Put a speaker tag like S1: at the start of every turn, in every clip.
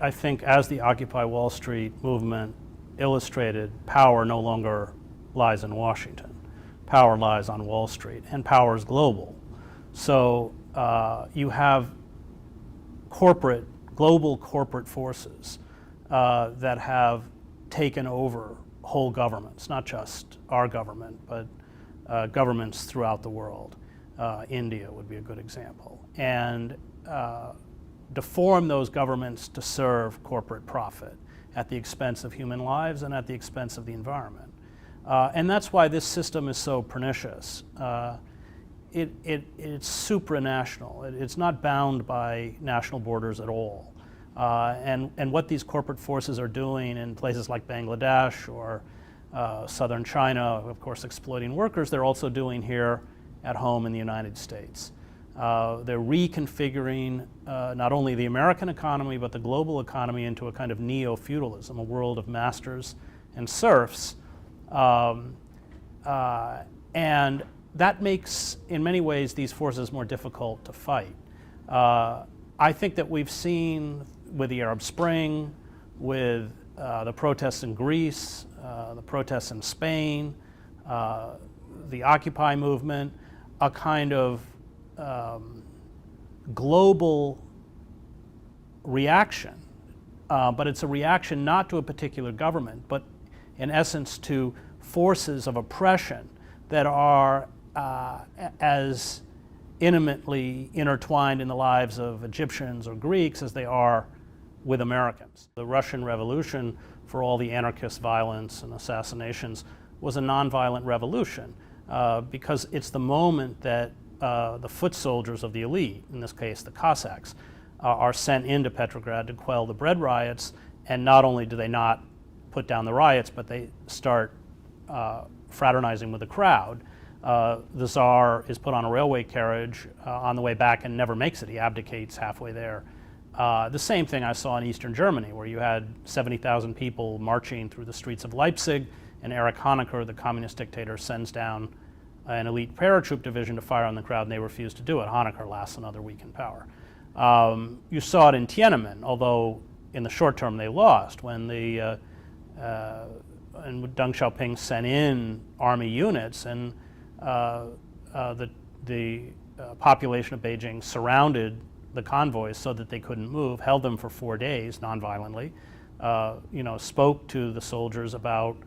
S1: I think as the Occupy Wall Street movement illustrated, power no longer lies in Washington. Power lies on Wall Street, and power is global. So you have global corporate forces that have taken over whole governments, not just our government, but governments throughout the world. India would be a good example. And deform those governments to serve corporate profit at the expense of human lives and at the expense of the environment. And that's why this system is so pernicious. It's supranational. It's not bound by national borders at all. And what these corporate forces are doing in places like Bangladesh or southern China, of course exploiting workers, they're also doing here at home in the United States. They're reconfiguring not only the American economy but the global economy into a kind of neo-feudalism, a world of masters and serfs. And that makes, in many ways, these forces more difficult to fight. I think that we've seen with the Arab Spring, with the protests in Greece, the protests in Spain, the Occupy movement, a kind of global reaction. But it's a reaction not to a particular government, but in essence to forces of oppression that are as intimately intertwined in the lives of Egyptians or Greeks as they are with Americans. The Russian Revolution, for all the anarchist violence and assassinations, was a nonviolent revolution because it's the moment that the foot soldiers of the elite, in this case the Cossacks, are sent into Petrograd to quell the bread riots, and not only do they not put down the riots, but they start fraternizing with the crowd. The Tsar is put on a railway carriage on the way back and never makes it. He abdicates halfway there. The same thing I saw in Eastern Germany, where you had 70,000 people marching through the streets of Leipzig, and Erich Honecker, the communist dictator, sends down an elite paratroop division to fire on the crowd, and they refuse to do it. Honecker lasts another week in power. You saw it in Tiananmen, although in the short term they lost when the and Deng Xiaoping sent in army units, and the population of Beijing surrounded the convoys so that they couldn't move, held them for 4 days nonviolently, spoke to the soldiers about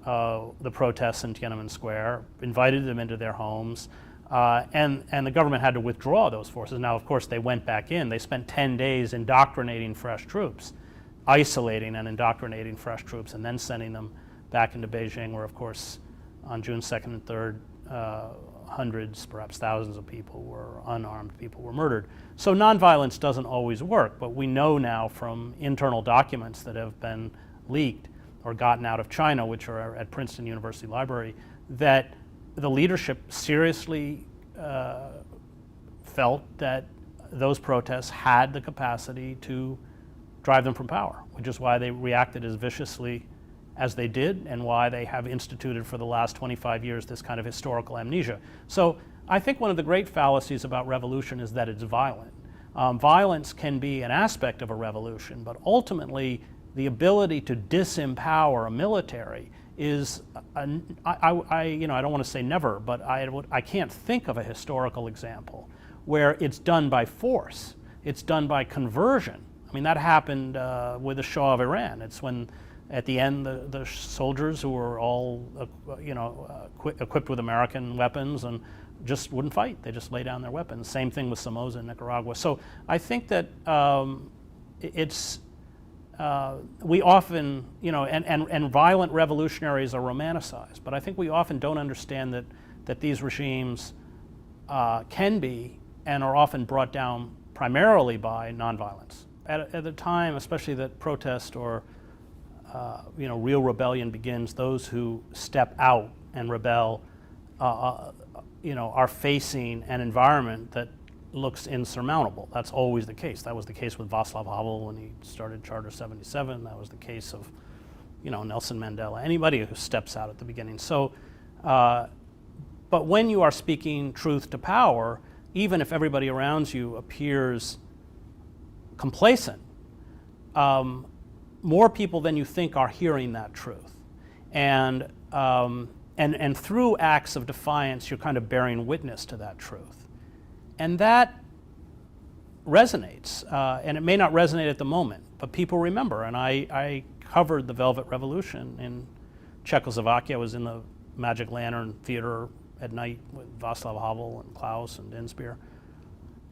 S1: the protests in Tiananmen Square, invited them into their homes, and the government had to withdraw those forces. Now, of course, they went back in. They spent 10 days indoctrinating fresh troops, isolating and indoctrinating fresh troops, and then sending them back into Beijing, where, of course, on June 2nd and 3rd, hundreds, perhaps thousands of people unarmed people were murdered. So nonviolence doesn't always work, but we know now from internal documents that have been leaked or gotten out of China, which are at Princeton University Library, that the leadership seriously felt that those protests had the capacity to drive them from power, which is why they reacted as viciously as they did, and why they have instituted for the last 25 years this kind of historical amnesia. So I think one of the great fallacies about revolution is that it's violent. Violence can be an aspect of a revolution, but ultimately the ability to disempower a military is, I don't want to say never, but I can't think of a historical example where it's done by force. It's done by conversion. I mean, that happened with the Shah of Iran. It's when at the end, the soldiers who were all, equipped with American weapons and just wouldn't fight. They just lay down their weapons. Same thing with Somoza in Nicaragua. So I think that we often, and violent revolutionaries are romanticized, but I think we often don't understand that these regimes can be and are often brought down primarily by nonviolence. At the time, especially that protest or real rebellion begins, those who step out and rebel, are facing an environment that looks insurmountable. That's always the case. That was the case with Václav Havel when he started Charter 77. That was the case of, Nelson Mandela. Anybody who steps out at the beginning. So, but when you are speaking truth to power, even if everybody around you appears complacent, more people than you think are hearing that truth. And through acts of defiance, you're kind of bearing witness to that truth. And that resonates, and it may not resonate at the moment, but people remember. And I covered the Velvet Revolution in Czechoslovakia. I was in the Magic Lantern Theater at night with Václav Havel and Klaus and Dinspear.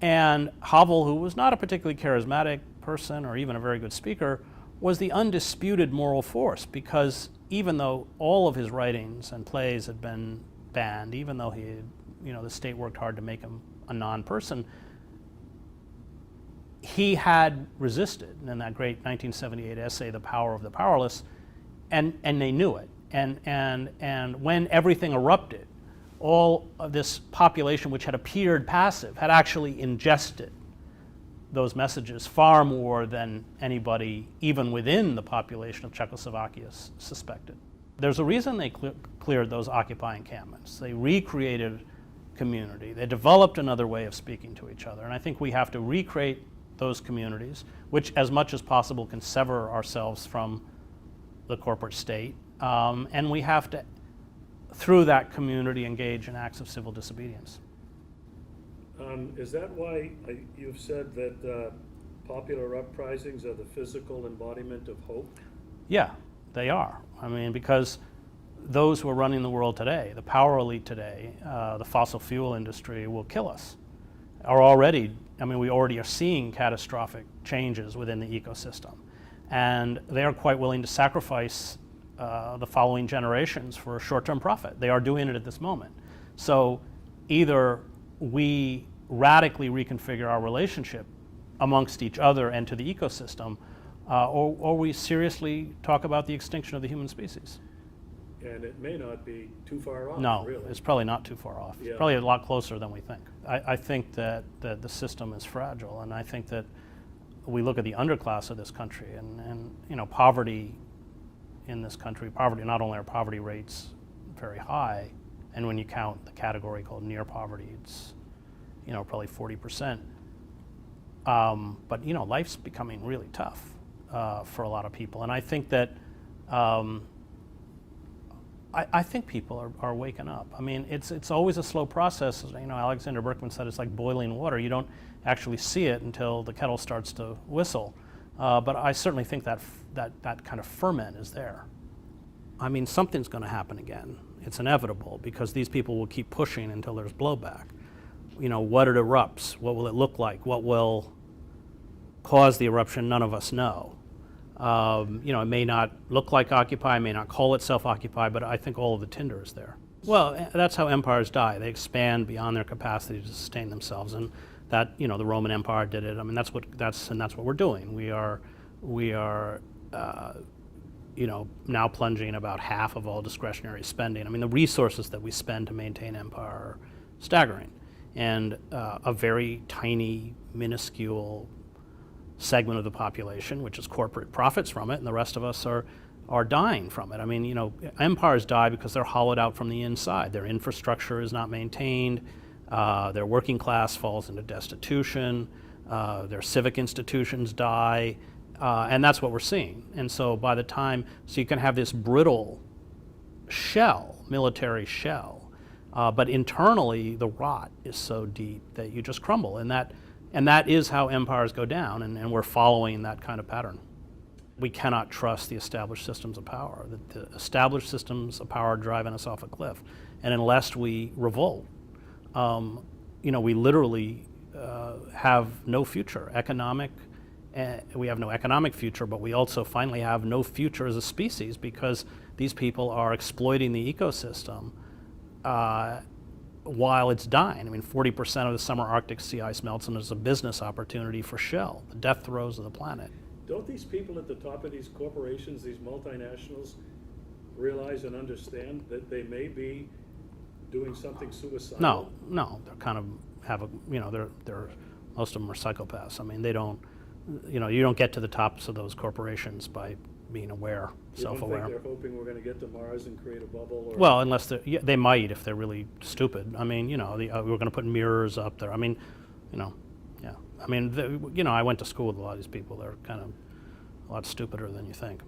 S1: And Havel, who was not a particularly charismatic person or even a very good speaker, was the undisputed moral force, because even though all of his writings and plays had been banned, even though he had, the state worked hard to make him a non-person, he had resisted in that great 1978 essay, The Power of the Powerless, and they knew it. And when everything erupted, all of this population, which had appeared passive, had actually ingested those messages far more than anybody, even within the population of Czechoslovakia, suspected. There's a reason they cleared those occupying encampments. They recreated community. They developed another way of speaking to each other. And I think we have to recreate those communities, which as much as possible can sever ourselves from the corporate state. And we have to, through that community, engage in acts of civil disobedience.
S2: Is that why you've said that popular uprisings are the physical embodiment of hope?
S1: Yeah, they are. I mean, because those who are running the world today, the power elite today, the fossil fuel industry will kill us. We already are seeing catastrophic changes within the ecosystem. And they are quite willing to sacrifice the following generations for short-term profit. They are doing it at this moment. So either we radically reconfigure our relationship amongst each other and to the ecosystem, or we seriously talk about the extinction of the human species.
S2: And it may not be too far off,
S1: no,
S2: really.
S1: It's probably not too far off.
S2: Yeah.
S1: It's probably a lot closer than we think. I think that the system is fragile, and I think that we look at the underclass of this country, and poverty in this country, not only are poverty rates very high, and when you count the category called near poverty, it's probably 40%. But life's becoming really tough for a lot of people, and I think that I think people are waking up. I mean, it's always a slow process. Alexander Berkman said it's like boiling water. You don't actually see it until the kettle starts to whistle. But I certainly think that kind of ferment is there. I mean, something's going to happen again. It's inevitable, because these people will keep pushing until there's blowback. What it erupts, what will it look like, what will cause the eruption, none of us know. It may not look like Occupy, may not call itself Occupy, but I think all of the tinder is there. Well, that's how empires die. They expand beyond their capacity to sustain themselves, and that the Roman Empire did it. I mean, that's what we're doing. We are now plunging about half of all discretionary spending. I mean, the resources that we spend to maintain empire are staggering, and a very tiny, minuscule segment of the population, which is corporate, profits from it, and the rest of us are dying from it. I mean, empires die because they're hollowed out from the inside. Their infrastructure is not maintained. Their working class falls into destitution. Their civic institutions die, and that's what we're seeing. And so you can have this brittle military shell, but internally the rot is so deep that you just crumble, and that is how empires go down, and we're following that kind of pattern. We cannot trust the established systems of power. The established systems of power are driving us off a cliff, and unless we revolt, we literally have no future. We have no economic future, but we also finally have no future as a species, because these people are exploiting the ecosystem while it's dying. I mean, 40% of the summer Arctic sea ice melts, and there's a business opportunity for Shell, the death throes of the planet.
S2: Don't these people at the top of these corporations, these multinationals, realize and understand that they may be doing something suicidal?
S1: No, they're kind of they're most of them are psychopaths. I mean, they don't, you don't get to the tops of those corporations by being aware, self-aware.
S2: You don't think they're hoping we're going to get to Mars and create a bubble? Or?
S1: Well, unless they might, if they're really stupid. I mean, we're going to put mirrors up there. I mean, yeah. I mean, I went to school with a lot of these people. They're kind of a lot stupider than you think.